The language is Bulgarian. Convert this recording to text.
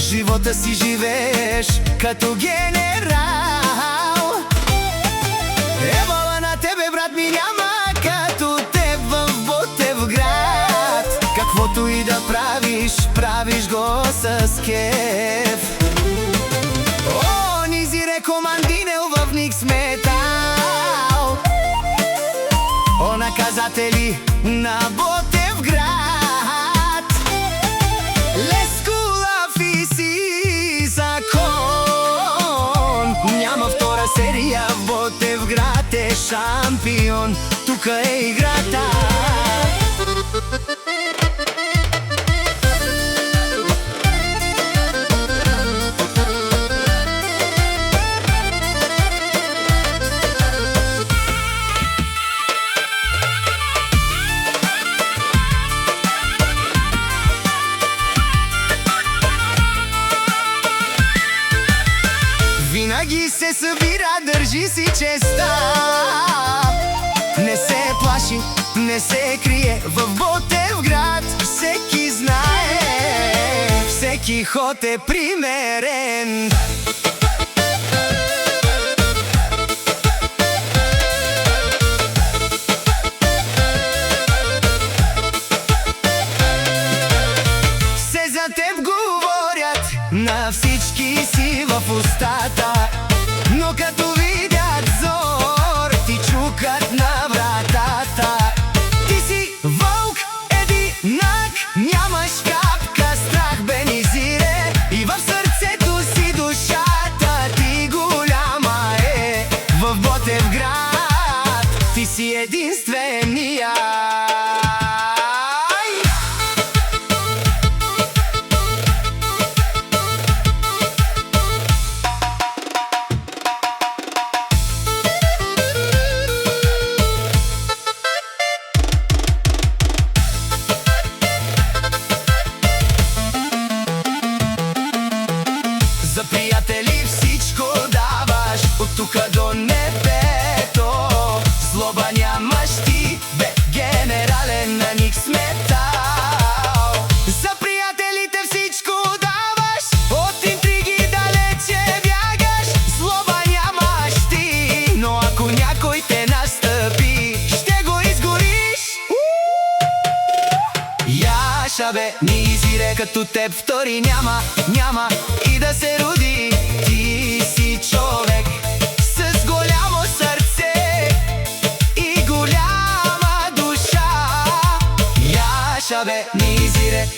живота си живееш като генерал. Евала на тебе, брат ми, няма като теб в Ботевград. Каквото и да правиш, правиш го с кеф. О, Низире командинел в Никс Метал. О, наказатели на Ботевград. Лескулав и си закон. Няма втора серия, в Ботевград е шампион. Тука е играта. Винаги се събира, държи си честа. Не се плаши, не се крие. В Ботевград всеки знае, всеки ход е примерен. Все за теб говорят, на всички си в устата. Но като видят зор, ти чукат на вратата. Ти си вълк, единак, нямаш капка страх, бе, Низире. И в сърцето си душата ти голяма е. В Ботевград ти си единствения. За приятели всичко даваш, от тука до небето. Злоба нямаш ти, бе, генерален на Никс Метал. За приятелите всичко даваш, от интриги далече бягаш. Злоба нямаш ти, но ако някой те настъпи, ще го изгориш. Яша, бе, Низире, като теб втори няма, няма и да се роди. Ти си човек с голямо сърце и голяма душа. Яша, бе, Низире,